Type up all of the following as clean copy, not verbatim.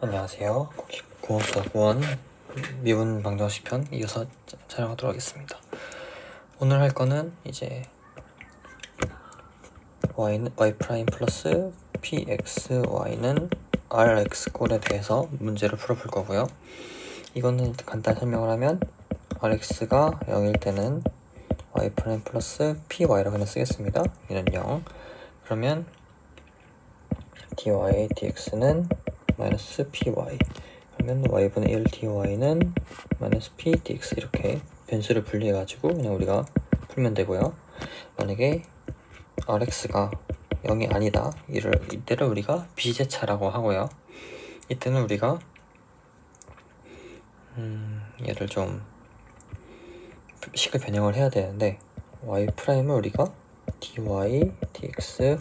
안녕하세요. 공업사고원 미분 방정식 편 이어서 촬영하도록 하겠습니다. 오늘 할 거는 이제 y 프라임 플러스 pxy는 rx 꼴에 대해서 문제를 풀어볼 거고요. 이거는 간단히 설명을 하면 rx가 0일 때는 y 프라임 플러스 py라고 그냥 쓰겠습니다. 얘는 0. 그러면 dy dx는 마이너스 py, 그러면 y분의 1 dy는 마이너스 p dx, 이렇게 변수를 분리해 가지고 그냥 우리가 풀면 되고요. 만약에 rx가 0이 아니다, 이때를 우리가 비제차라고 하고요. 이때는 우리가 얘를 좀 식을 변형을 해야 되는데, y 프라임을 우리가 dy dx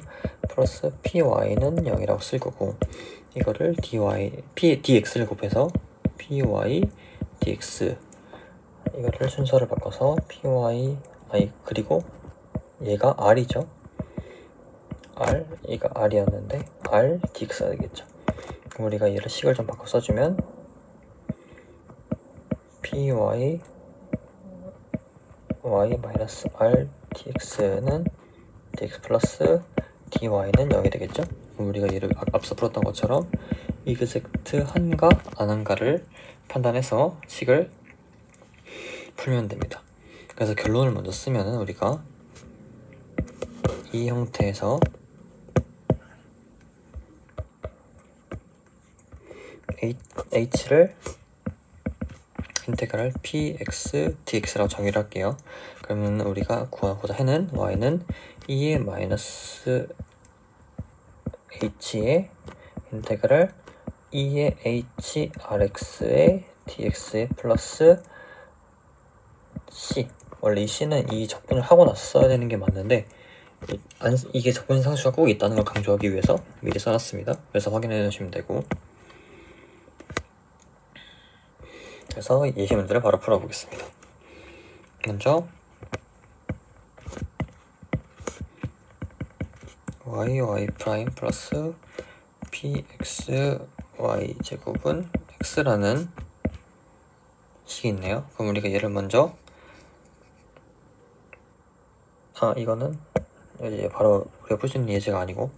플러스 py는 0이라고 쓸 거고, 이거를 dx를 곱해서 py dx, 이거를 순서를 바꿔서 py 그리고 얘가 r이죠. 얘가 r이었는데 r dx가 되겠죠. 그럼 우리가 얘를 식을 좀 바꿔 써주면 py y 마이너스 r dx는 dx 플러스 dy는 0이 되겠죠. 그럼 우리가 얘를 앞서 풀었던 것처럼 이그젝트 한가 안 한가를 판단해서 식을 풀면 됩니다. 그래서 결론을 먼저 쓰면은 우리가 이 형태에서 h를 인테그랄 px dx라고 정의를 할게요. 그러면 우리가 구하고자 하는 y는 2의 마이너스 h의 인테그랄 2의 h rx의 dx의 플러스 c. 원래 이 c는 이 적분을 하고 나서 써야 되는 게 맞는데, 이게 적분 상수가 꼭 있다는 걸 강조하기 위해서 미리 써놨습니다. 그래서 확인해 주시면 되고, 그래서 예시 문제를 바로 풀어보겠습니다. 먼저 y 프라임 플러스 px y 제곱은 x라는 식이 있네요. 그럼 우리가 얘를 먼저 이거는 이제 바로 우리가 풀 수 있는 예제가 아니고,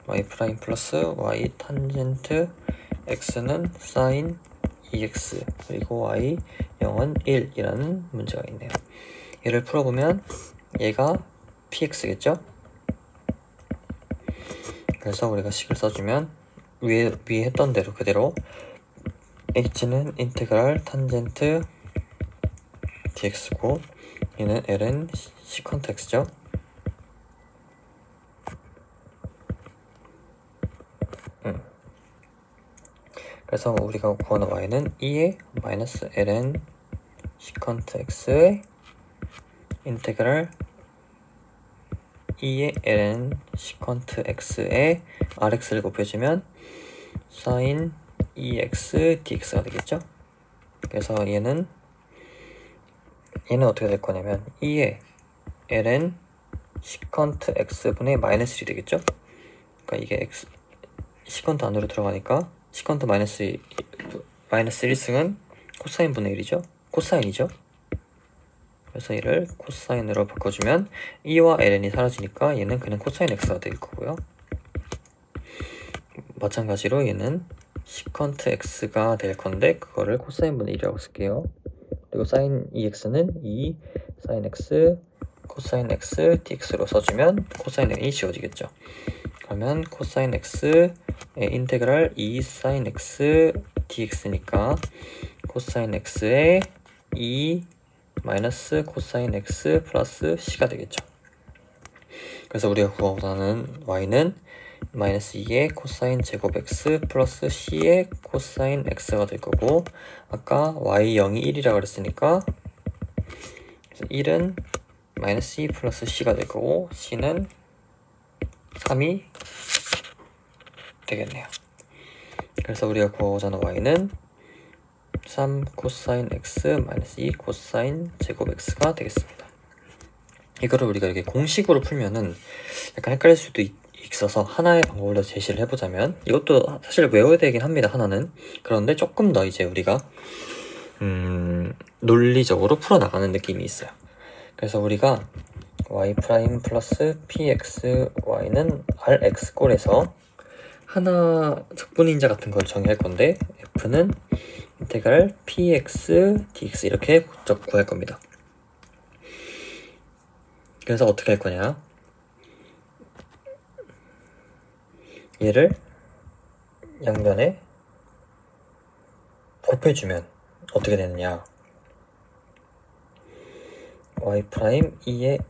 y 프라임 플러스 y 탄젠트 x는 사인 2x 그리고 y 0은 1이라는 문제가 있네요. 얘를 풀어보면 얘가 px겠죠? 그래서 우리가 식을 써주면 위에 했던 대로 그대로 h는 인테그랄 탄젠트 dx고, 얘는 l은 시컨트 x죠. 그래서 우리가 구하는 y는 2의 마이너스 ln 시컨트 x의 인테그랄 2의 ln 시컨트 x의 rx를 곱해주면 사인 2x dx가 되겠죠. 그래서 얘는 어떻게 될 거냐면 2의 ln 시컨트 x분의 마이너스 1이 되겠죠. 그러니까 이게 시컨트 안으로 들어가니까 시컨트 마이너스 1승은 코사인 분의 1이죠. 코사인이죠. 그래서 얘를 코사인으로 바꿔주면 2와 ln이 사라지니까 얘는 그냥 코사인 x가 될 거고요. 마찬가지로 얘는 시컨트 x가 될 건데, 그거를 코사인 분의 1이라고 쓸게요. 그리고 사인 2x는 2 사인 x 코사인 x dx로 써주면 코사인 n이 지워지겠죠. 그러면 코사인 x의 인테그랄 2 사인 x dx니까 코사인 x의 2 마이너스 코사인 x 플러스 c가 되겠죠. 그래서 우리가 구하고자 하는 y는 마이너스 2의 코사인 제곱 x 플러스 c의 코사인 x가 될 거고, 아까 y 0이 1이라고 그랬으니까 1은 마이너스 2 플러스 c가 될 거고, c는 3이 되겠네요. 그래서 우리가 구하고자 하는 y는 3 코사인 x 마이너스 2 코사인 제곱 x가 되겠습니다. 이거를 우리가 이렇게 공식으로 풀면은 약간 헷갈릴 수도 있어서 하나의 방법을 더 제시를 해보자면, 이것도 사실 외워야 되긴 합니다, 하나는. 그런데 조금 더 이제 우리가 논리적으로 풀어나가는 느낌이 있어요. 그래서 우리가 y' 플러스 px y는 rx 꼴에서 하나 적분인자 같은 걸 정의할 건데, f는 인테그랄 px dx 이렇게 구할 겁니다. 그래서 어떻게 할 거냐, 얘를 양변에 곱해주면 어떻게 되느냐, y' 2의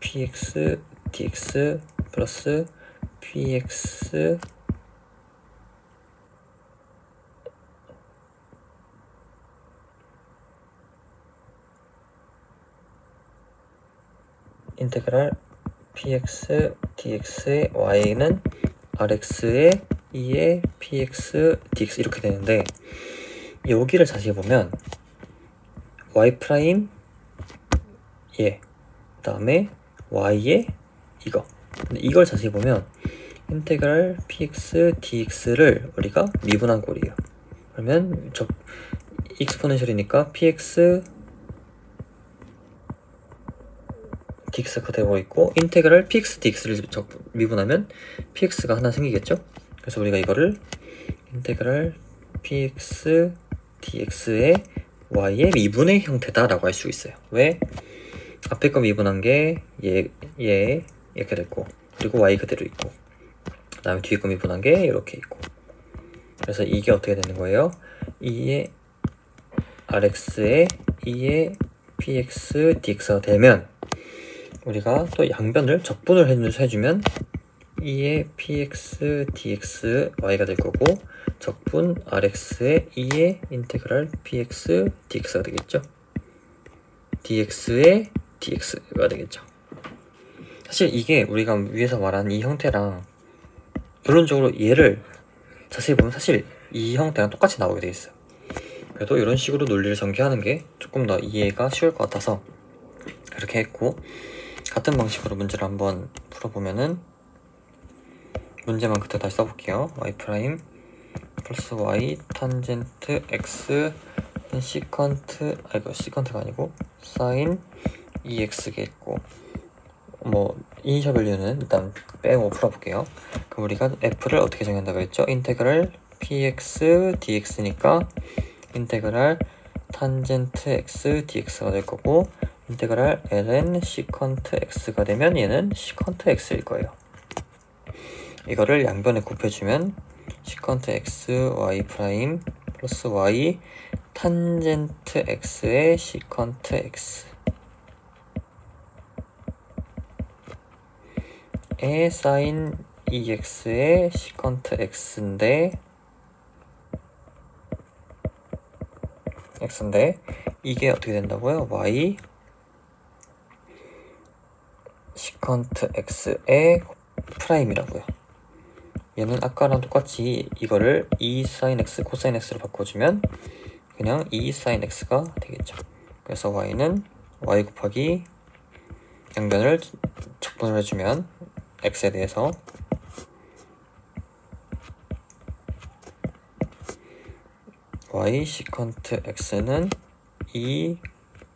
px dx 플러스 px 인테그랄 px dx의 y는 rx의 2의 px dx 이렇게 되는데, 여기를 자세히 보면 y' 예, 그 다음에 y의 이거, 근데 이걸 자세히 보면 인테그랄 px dx를 우리가 미분한 꼴이에요. 그러면 익스포넨셜이니까 px dx가 되고 있고, 인테그랄 px dx를 미분하면 px가 하나 생기겠죠. 그래서 우리가 이거를 인테그랄 px dx의 y의 미분의 형태다 라고 할 수 있어요. 왜? 앞에 거 미분한 게 얘 이렇게 됐고, 그리고 y 그대로 있고, 그 다음에 뒤에 거 미분한 게 이렇게 있고, 그래서 이게 어떻게 되는 거예요? 2의 rx의 2의 px dx가 되면, 우리가 또 양변을 적분을 해주면 2의 px dx y가 될 거고, 적분 rx의 2의 인테그랄 px dx가 되겠죠. dx의 dx가 되겠죠. 사실 이게 우리가 위에서 말한 이 형태랑 결론적으로 얘를 자세히 보면 사실 이 형태랑 똑같이 나오게 돼 있어요. 그래도 이런 식으로 논리를 전개하는 게 조금 더 이해가 쉬울 것 같아서 그렇게 했고, 같은 방식으로 문제를 한번 풀어보면은, 문제만 그때 다시 써볼게요. y' 플러스 y 탄젠트 x 시컨트가 아니고 사인 2x가 있고, 뭐 이니셜 밸류는 일단 빼고 풀어볼게요. 그럼 우리가 f를 어떻게 정한다고 했죠? 인테그랄 px dx니까 인테그랄 탄젠트 x dx가 될 거고, 인테그랄 ln 시컨트 x가 되면 얘는 시컨트 x일 거예요. 이거를 양변에 곱해주면 시컨트 x y 프라임 플러스 y 탄젠트 x의 시컨트 x 의 사인 2x의 시컨트 x인데 이게 어떻게 된다고요? y 시컨트 x의 프라임이라고요. 얘는 아까랑 똑같이 이거를 2 sin x 코사인 x로 바꿔주면 그냥 2 sin x가 되겠죠. 그래서 y는 y 곱하기 양변을 적분을 해주면 x에 대해서 y 시컨트 x는 2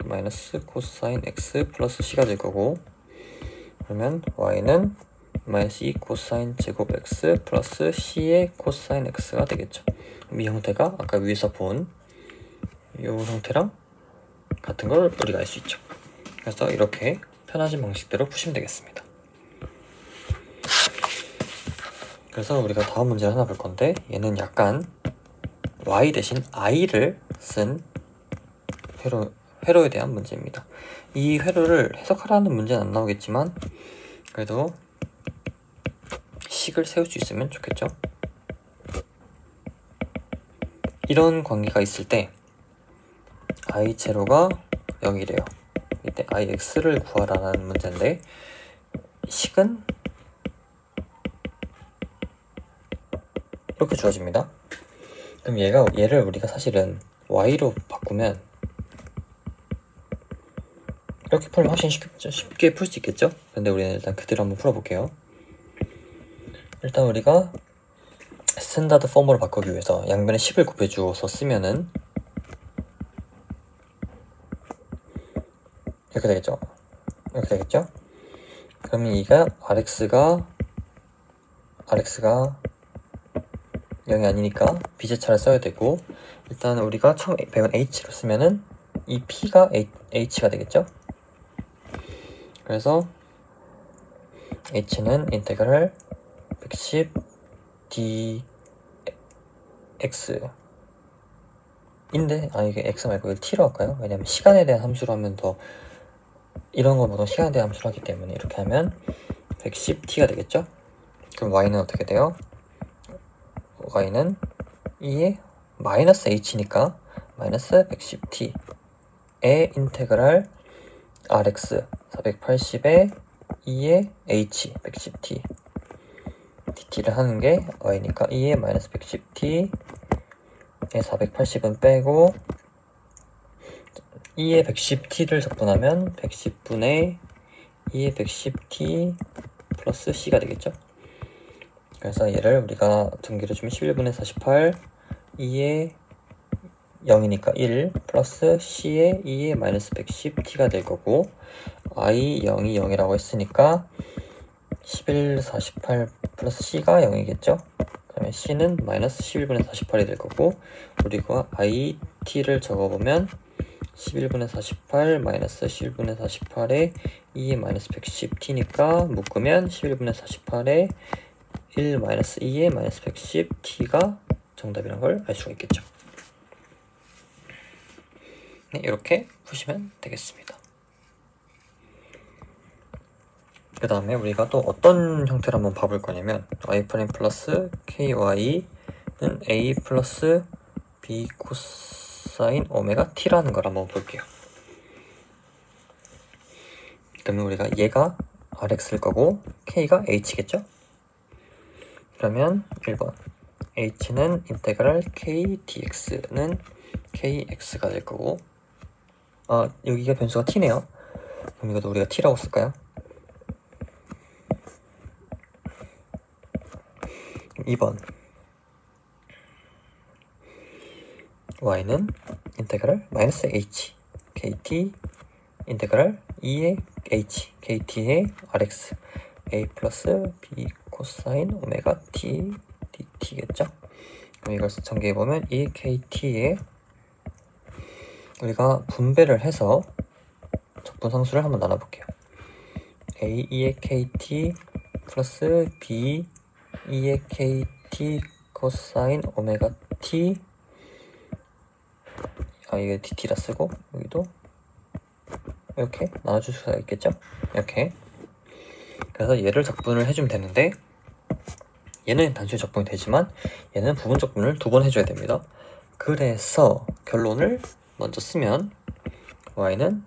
마이너스 코사인 x 플러스 c가 될 거고, 그러면 y는 마이너스 2 코사인 제곱 x 플러스 c의 코사인 x가 되겠죠. 이 형태가 아까 위에서 본 이 형태랑 같은 걸 우리가 알 수 있죠. 그래서 이렇게 편하신 방식대로 푸시면 되겠습니다. 그래서 우리가 다음 문제를 하나 볼 건데, 얘는 약간 y 대신 i를 쓴 회로에 대한 문제입니다. 이 회로를 해석하라는 문제는 안 나오겠지만 그래도 식을 세울 수 있으면 좋겠죠. 이런 관계가 있을 때 i 제로가 0이래요. 이때 ix를 구하라는 문제인데, 식은 이렇게 주어집니다. 그럼 얘를 우리가 사실은 y로 바꾸면 이렇게 풀면 훨씬 쉽게 풀 수 있겠죠? 근데 우리는 일단 그대로 한번 풀어볼게요. 일단 우리가 스탠다드 폼으로 바꾸기 위해서 양변에 10을 곱해주어서 쓰면은 이렇게 되겠죠. 이렇게 되겠죠. 그러면 이가 RX가 0이 아니니까 비제차를 써야 되고, 일단 우리가 처음 배운 H로 쓰면은 이 P가 H가 되겠죠. 그래서 H는 인테그랄 110 dx 인데, 이게 x 말고 이걸 t로 할까요? 왜냐면 시간에 대한 함수로 하면 더, 이런 거 보통 시간에 대한 함수로 하기 때문에 이렇게 하면 110t가 되겠죠. 그럼 y는 어떻게 돼요? y는 2의 마이너스 h니까 마이너스 110t의 인테그랄 rx 480에 2의 h 110t dt를 하는 게 y니까 2의 마이너스 110t에 480은 빼고 2의 110t를 적분하면 110분의 2의 110t 플러스 c가 되겠죠. 그래서 얘를 우리가 전기를 주면 11분의 48 2의 0이니까 1 플러스 c의 2의 마이너스 110t가 될 거고, i 0이 0이라고 했으니까 11, 48 플러스 c가 0이겠죠. 그러면 c는 마이너스 11분의 48이 될 거고, 우리가 it를 적어보면 11분의 48 마이너스 11분의 48에 2의 마이너스 110t니까 묶으면 11분의 48에 1 마이너스 2의 마이너스 110t가 정답이란 걸 알 수가 있겠죠. 네, 이렇게 푸시면 되겠습니다. 그 다음에 우리가 또 어떤 형태로 한번 봐볼 거냐면 y' 플러스 ky는 a 플러스 b 코사인 오메가 t라는 걸 한번 볼게요. 그러면 우리가 얘가 rx일 거고 k가 h겠죠? 그러면 1번 h는 인테그랄 k dx는 kx가 될 거고, 여기가 변수가 t네요. 그럼 이것도 우리가 t라고 쓸까요? 2번 y는 인테그랄 마이너스 h kt 인테그랄 2의 h kt의 rx a 플러스 b 코사인 오메가 t dt겠죠. 그럼 이걸 전개해보면 이 kt에 우리가 분배를 해서 적분상수를 한번 나눠볼게요. a 2의 kt 플러스 b 2의 kt 코사인 오메가 t, 이게 dt라 쓰고 여기도 이렇게 나눠줄 수가 있겠죠. 이렇게. 그래서 얘를 적분을 해주면 되는데, 얘는 단순히 적분이 되지만 얘는 부분 적분을 2번 해줘야 됩니다. 그래서 결론을 먼저 쓰면 y는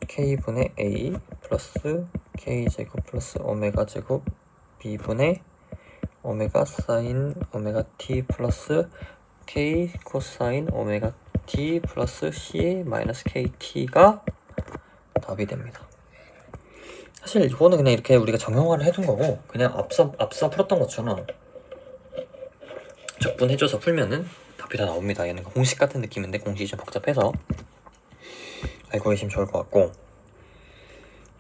k분의 a 플러스 k제곱 플러스 오메가 제곱 b분의 오메가 사인 오메가 t 플러스 k 코사인 오메가 t 플러스 c 마이너스 kt가 답이 됩니다. 사실 이거는 그냥 이렇게 우리가 정형화를 해둔 거고, 그냥 앞서 풀었던 것처럼 적분해줘서 풀면은 답이 다 나옵니다. 얘는 공식 같은 느낌인데 공식이 좀 복잡해서 알고 계시면 좋을 것 같고,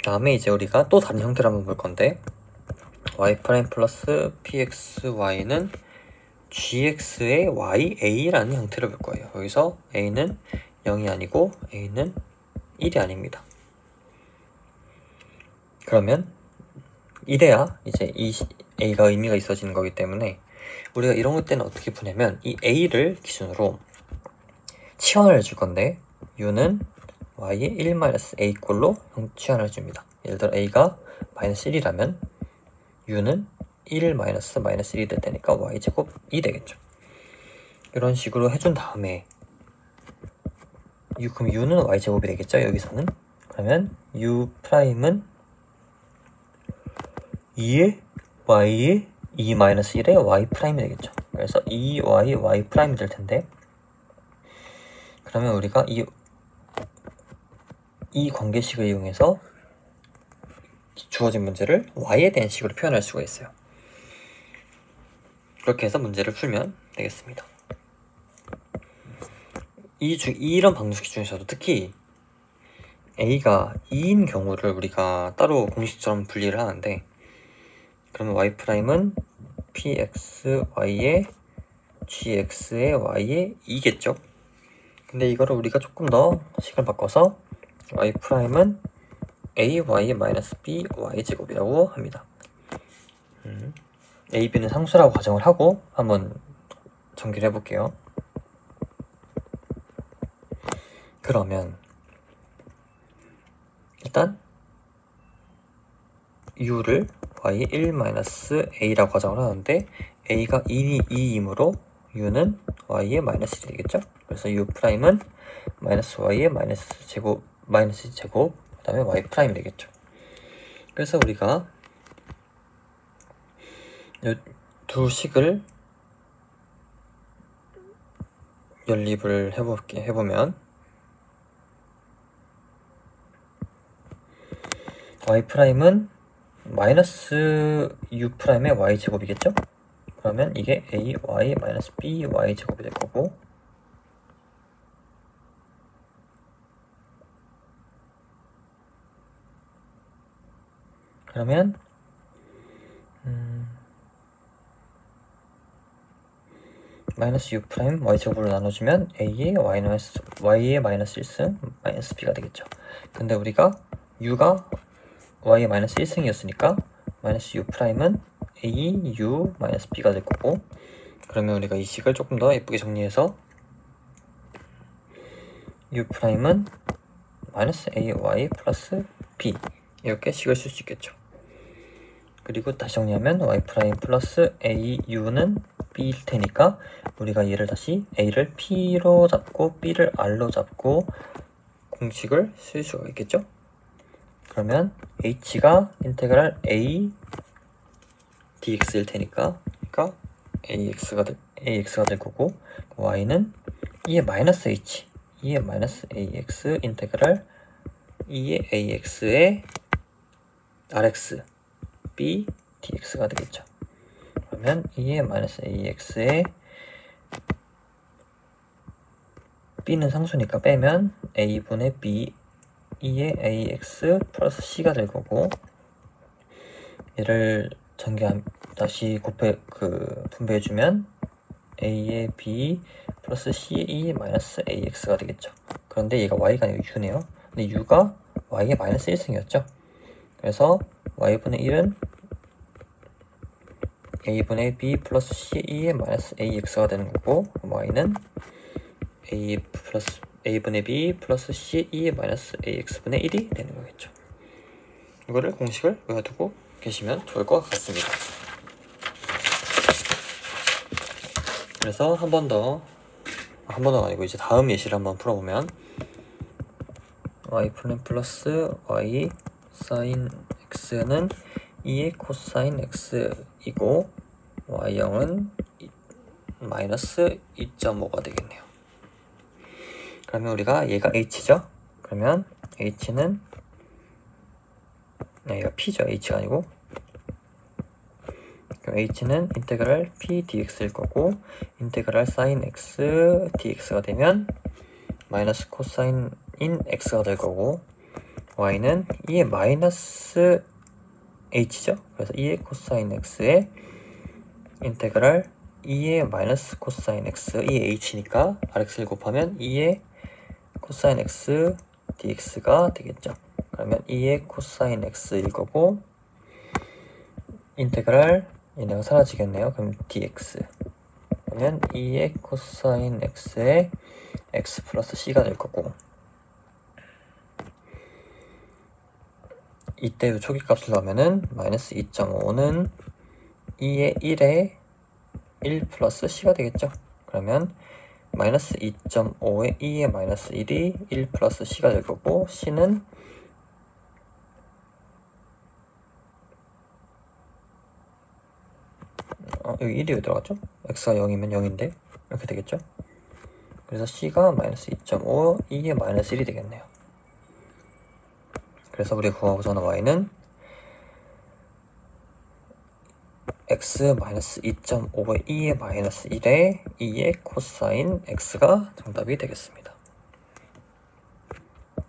다음에 이제 우리가 또 다른 형태를 한번 볼 건데 y' 플러스 pxy는 gx의 ya라는 형태를 볼 거예요. 여기서 a는 0이 아니고 a는 1이 아닙니다. 그러면 이래야 이제 이 a가 의미가 있어지는 거기 때문에 우리가 이런 것 때는 어떻게 푸냐면 이 a를 기준으로 치환을 해줄 건데 u는 y의 1-a 꼴로 치환을 해줍니다. 예를 들어 a가 마이너스 1이라면 u는 1 마이너스 1이 될 테니까 y제곱 2 되겠죠. 이런 식으로 해준 다음에 그럼 u는 y제곱이 되겠죠. 여기서는. 그러면 u 프라임은 2의 y의 2 마이너스 1의 y 프라임이 되겠죠. 그래서 2y y 프라임이 될 텐데, 그러면 우리가 이 관계식을 이용해서 주어진 문제를 y에 대한 식으로 표현할 수가 있어요. 그렇게 해서 문제를 풀면 되겠습니다. 이런 방정식 중에서도 특히 a가 2인 경우를 우리가 따로 공식처럼 분리를 하는데, 그러면 y'은 pxy에 gx에 y에 2겠죠? 근데 이거를 우리가 조금 더 식을 바꿔서 y'은 ay-b y제곱이라고 합니다. a, b는 상수라고 가정을 하고 한번 전개를 해볼게요. 그러면 일단 u를 y1-a라고 가정을 하는데, a가 2이므로 u는 y의 -1이 되겠죠? 그래서 u'은 -y의 제곱, 그 다음에 y' 되겠죠. 그래서 우리가 이 두 식을 연립을 해보면 y'은 -u'의 y제곱이겠죠? 그러면 이게 ay-b y제곱이 될 거고, 그러면 -u' y제곱으로 나눠주면 a의 y의 -1승 -b가 되겠죠. 근데 우리가 u가 y의 -1승이었으니까 -u'은 a u -b가 될 거고, 그러면 우리가 이 식을 조금 더 예쁘게 정리해서 u'은 -ay b 이렇게 식을 쓸 수 있겠죠. 그리고 다시 정리하면 y' 플러스 au는 b일 테니까 우리가 얘를 다시 a를 p로 잡고 b를 r로 잡고 공식을 쓸 수가 있겠죠. 그러면 h가 인테그랄 a dx일 테니까, 그러니까 ax가 될 거고, y는 2의 h, 2의 ax 인테그랄 2의 ax의 rx b dx가 되겠죠. 그러면 2의 ax의 b는 상수니까 빼면 a분의 b 2의 ax 플러스 c가 될 거고, 얘를 다시 분배해주면 a의 b 플러스 c의 2 ax가 되겠죠. 그런데 얘가 y가 아니고 u네요. 근데 u가 y의 -1승이었죠. 그래서 y분의 1은 a분의 b 플러스 c의 ax가 되는 거고, y는 a분의 b 플러스 c의 ax분의 1이 되는 거겠죠. 이거를 공식을 외워두고 계시면 좋을 것 같습니다. 그래서 한 번 더 아니고 이제 다음 예시를 한번 풀어보면, y 플러스 y sin x는 2의 코사인 x이고 y0은 마이너스 2.5가 되겠네요. 그러면 우리가 얘가 h죠? 그러면 h는 얘가 p죠. h가 아니고, 그럼 h는 인테그랄 p dx일 거고, 인테그랄 sin x dx가 되면 마이너스 코사인 인 x가 될 거고, y는 2의 마이너스 h죠. 그래서 2의 코사인 x의 인테그랄 2의 마이너스 코사인 x, 2의 h니까 rx를 곱하면 2의 코사인 x dx가 되겠죠. 그러면 2의 코사인 x일 거고, 인테그랄 얘네가 사라지겠네요. 그럼 dx, 그러면 2의 코사인 x의 x 플러스 c가 될 거고, 이때 초기값을 넣으면은 마이너스 2.5는 2의 1에 1 플러스 c가 되겠죠. 그러면 마이너스 2.5에 2의 마이너스 1이 1 플러스 c가 될 거고, c는 여기 1이 왜 들어갔죠? x가 0이면 0인데 이렇게 되겠죠. 그래서 c가 마이너스 2.5, 2의 마이너스 1이 되겠네요. 그래서 우리가 구하고자 하는 y는 x-2.5의 2의 마이너스 1의 2의 코사인 x가 정답이 되겠습니다.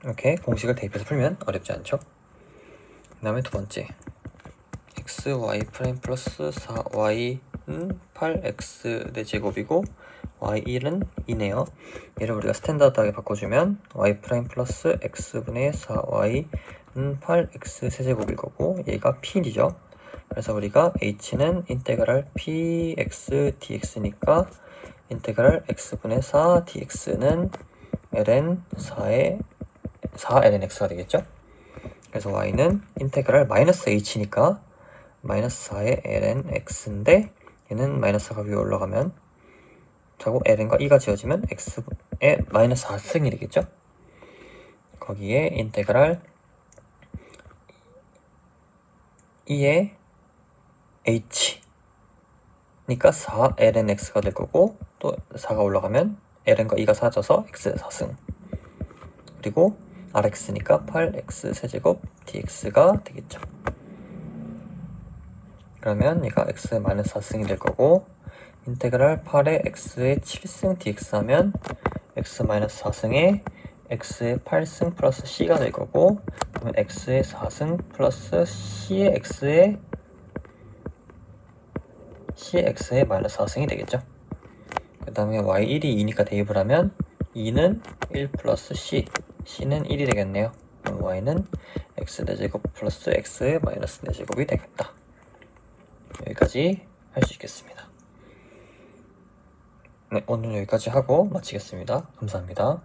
이렇게 공식을 대입해서 풀면 어렵지 않죠? 그 다음에 두 번째, xy' 플러스 4y는 8x 내 제곱이고 y1은 2네요. 얘를 우리가 스탠다드하게 바꿔주면 y' 플러스 x분의 4y는 8x 세제곱일 거고 얘가 p1이죠. 그래서 우리가 h는 인테그랄 px dx니까 인테그랄 x분의 4 dx는 ln 4의 4ln x가 되겠죠. 그래서 y는 인테그랄 마이너스 h니까 마이너스 4의 ln x인데 얘는 마이너스 4가 위에 올라가면 자고 ln과 2가 지어지면 x의 마이너스 4승이 되겠죠. 거기에 인테그랄 2의 h 니까 4ln x가 될 거고 또 4가 올라가면 ln과 2가 사라져서 x의 4승 그리고 rx니까 8x 세제곱 dx가 되겠죠. 그러면 얘가 x의 마이너스 4승이 될 거고 인테그랄 8의 x의 7승 dx 하면 x 마이너스 4승에 x의 8승 플러스 c가 될 거고 그러면 x의 4승 플러스 c의 x의 마이너스 4승이 되겠죠. 그 다음에 y1이 2니까 대입을 하면 2는 1 플러스 c는 1이 되겠네요. 그럼 y는 x 4제곱 플러스 x의 마이너스 4제곱이 되겠다. 여기까지 할 수 있겠습니다. 네, 오늘 여기까지 하고 마치겠습니다. 감사합니다.